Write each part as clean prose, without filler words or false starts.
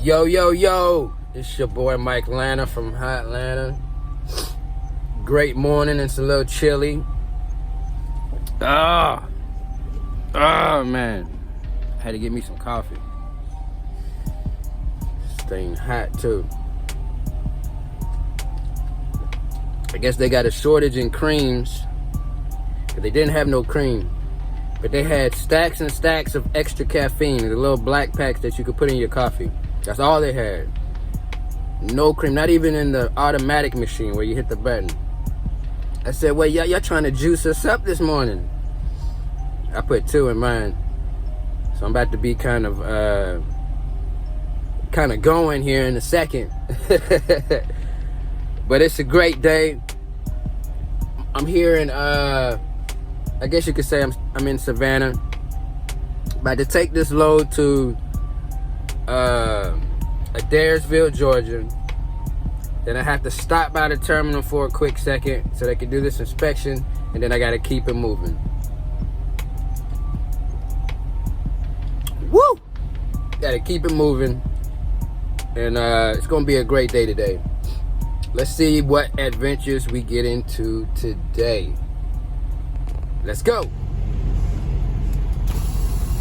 Yo, yo, yo, it's your boy Mike Lana from Hot Atlanta. Great morning, it's a little chilly. Oh man, I had to get me some coffee. Staying hot too. I guess they got a shortage in creams. They didn't have no cream, but they had stacks and stacks of extra caffeine, the little black packs that you could put in your coffee. That's all they had. No cream, not even in the automatic machine where you hit the button. I said, well, y'all trying to juice us up this morning. I put 2 in mine. So I'm about to be kind of going here in a second. But it's a great day. I'm here in, I guess you could say I'm in Savannah. About to take this load to Adairsville, Georgia. Then I have to stop by the terminal for a quick second so they can do this inspection, and then I gotta keep it moving. Woo! Gotta keep it moving, and it's gonna be a great day today. Let's see what adventures we get into today. Let's go.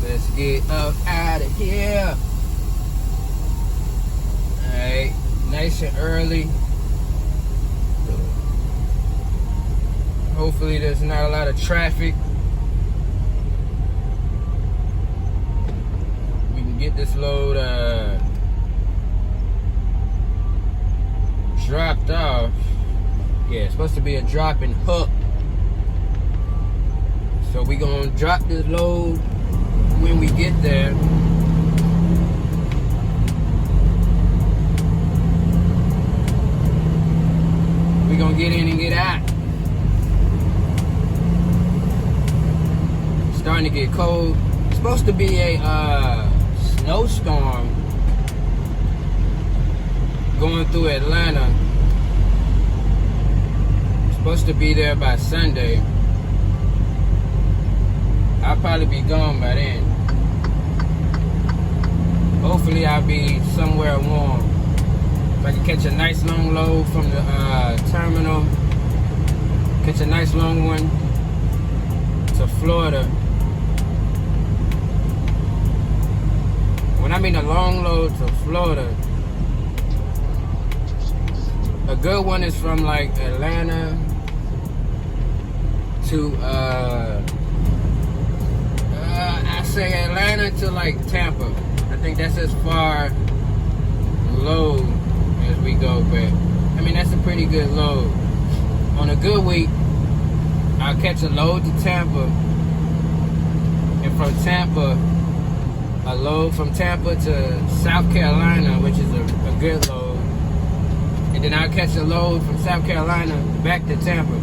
Let's get up out of here. Alright, nice and early. Hopefully there's not a lot of traffic. We can get this load dropped off. Yeah, it's supposed to be a drop and hook. So we gonna drop this load when we get there. We gonna get in and get out. It's starting to get cold. It's supposed to be a snowstorm going through Atlanta. It's supposed to be there by Sunday. I'll probably be gone by then. Hopefully I'll be somewhere warm. If I can catch a nice long load from the terminal, catch a nice long one to Florida. When I mean a long load to Florida, a good one is from like Atlanta to I say Atlanta to like Tampa. I think that's as far load as we go, but I mean that's a pretty good load. On a good week, I'll catch a load to Tampa, and from Tampa, a load from Tampa to South Carolina, which is a good load, and then I'll catch a load from South Carolina back to Tampa,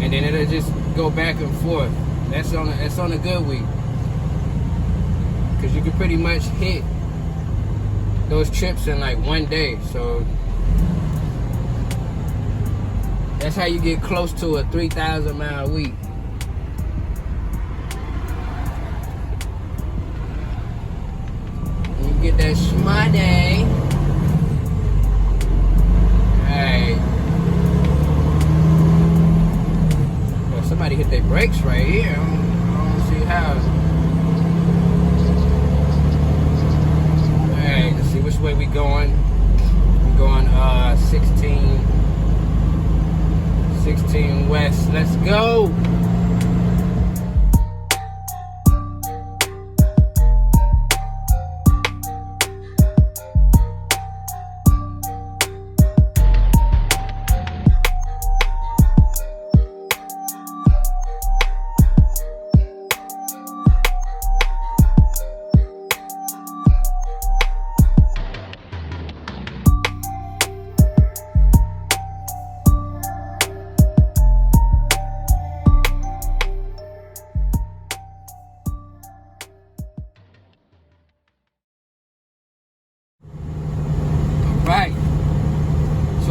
and then it'll just go back and forth. That's on a good week, because you can pretty much hit those trips in like one day. So that's how you get close to a 3,000 mile week. You get that shmoney. Alright. Well, somebody hit their brakes right here. I don't see how. Alright, let's see which way we going. We're going 16 west. Let's go.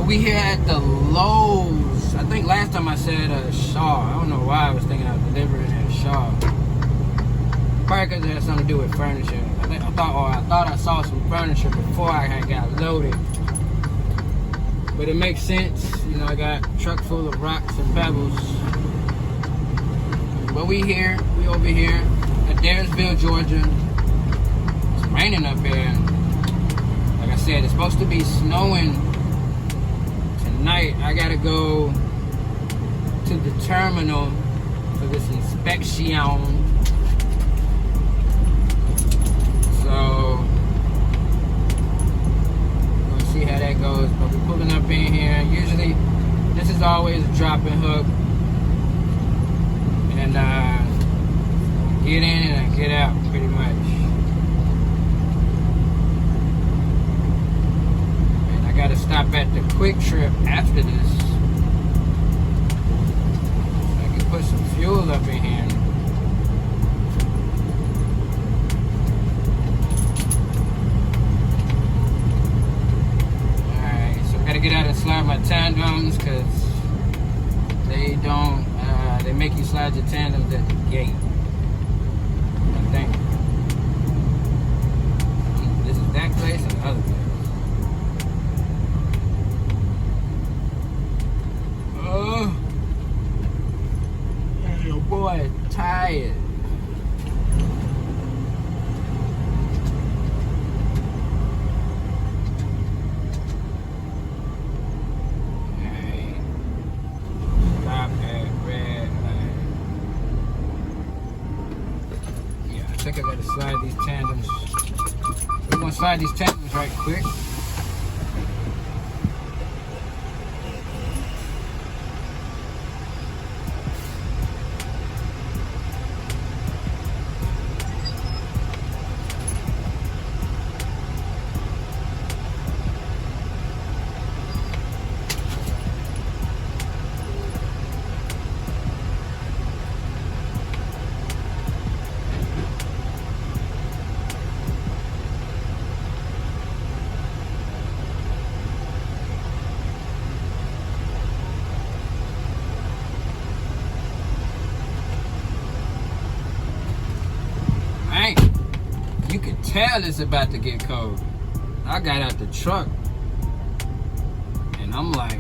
We here at the Lowe's. I think last time I said Shaw. I don't know why I was thinking I was delivering at Shaw. Probably because it has something to do with furniture. I thought I saw some furniture before I had got loaded. But it makes sense. You know, I got a truck full of rocks and pebbles. But we over here at Daresville, Georgia. It's raining up here. Like I said, it's supposed to be snowing tonight. I gotta go to the terminal for this inspection. So we'll see how that goes. But we're pulling up in here. Usually this is always a drop and hook. And get in and get out pretty much. And I gotta stop at the Quick Trip after this. So I can put some fuel up in here. Get out and slide my tandems because they don't they make you slide your tandems at the gate, I think. This is that place and the other place. Oh, your boy is tired. I think I gotta slide these tandems. We're gonna slide these tandems right quick. You can tell it's about to get cold. I got out the truck and I'm like,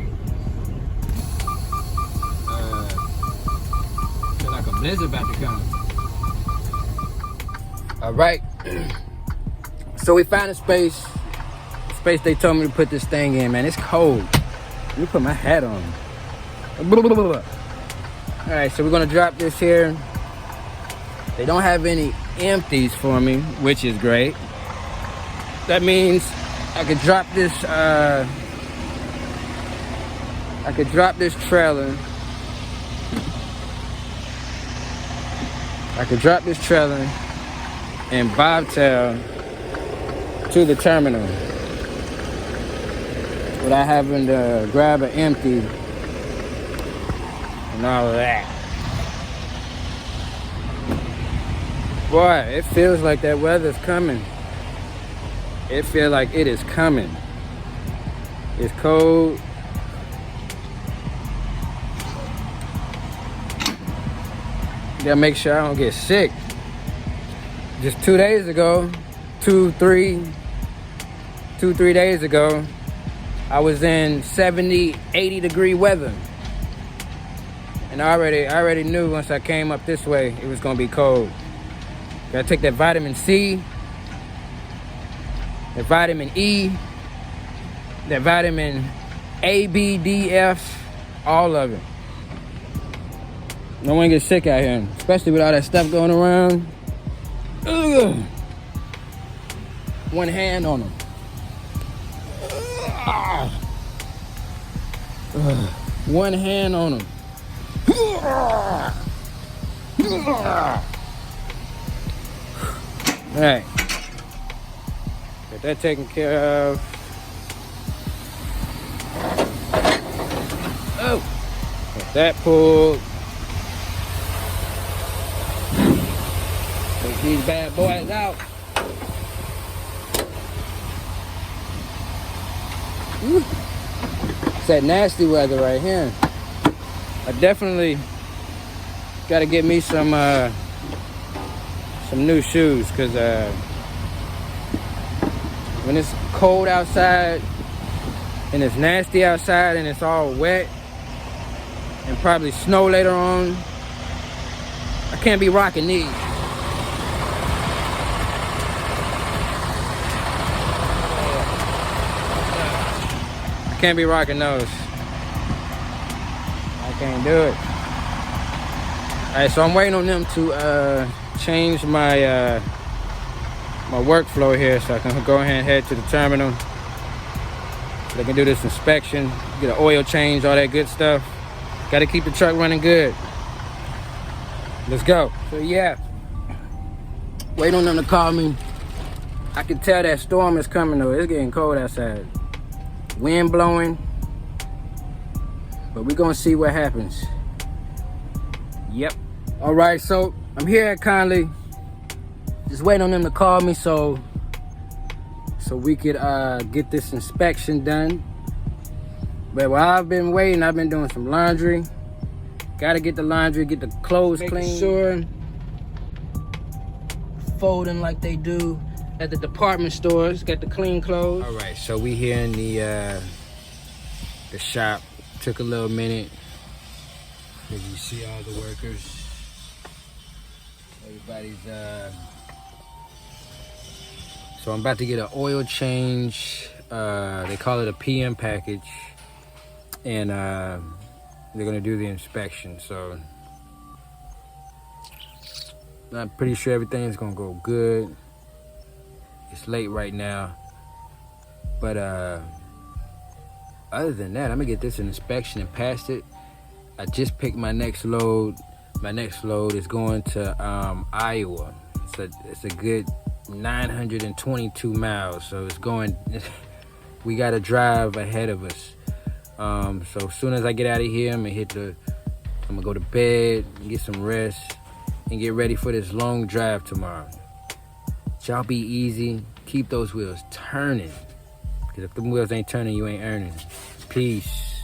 feel like a blizzard about to come. All right. So we found a space they told me to put this thing in, man. It's cold. Let me put my hat on. All right, so we're gonna drop this here. They don't have any empties for me, which is great. That means I could drop this trailer. I could drop this trailer and bobtail to the terminal without having to grab an empty and all of that. Boy, it feels like that weather's coming. It feels like it is coming. It's cold. Gotta make sure I don't get sick. Just 2 days ago, 3 days ago, I was in 70, 80 degree weather. And I already knew once I came up this way, it was gonna be cold. Gotta take that vitamin C, that vitamin E, that vitamin A, B, D, F, all of it. No one gets sick out here, especially with all that stuff going around. Ugh. One hand on them. One hand on them. All right, got that taken care of. Oh, got that pulled. Take these bad boys out. Woo. It's that nasty weather right here. I definitely got to get me some new shoes because when it's cold outside and it's nasty outside and it's all wet and probably snow later on, I can't be rocking these. I can't be rocking those. I can't do it. Alright, so I'm waiting on them to change my my workflow here so I can go ahead and head to the terminal. So they can do this inspection, get an oil change, all that good stuff. Got to keep the truck running good. Let's go. So yeah, wait on them to call me. I can tell that storm is coming though. It's getting cold outside. Wind blowing. But we're gonna see what happens. Yep. All right, so I'm here at Conley. Just waiting on them to call me so we could get this inspection done. But while I've been waiting, I've been doing some laundry. Gotta get the laundry, get the clothes clean. Sure, folding like they do at the department stores. Got the clean clothes. All right, so we here in the shop. Took a little minute. As you see all the workers. Everybody's so I'm about to get an oil change. They call it a PM package. And they're gonna do the inspection. So I'm pretty sure everything's gonna go good. It's late right now. But other than that, I'm gonna get this an inspection and pass it. I just picked my next load. My next load is going to Iowa. It's a good 922 miles. So it's going, we got to drive ahead of us. So as soon as I get out of here, I'm gonna go to bed, get some rest, and get ready for this long drive tomorrow. Y'all be easy. Keep those wheels turning. Because if the wheels ain't turning, you ain't earning. Peace.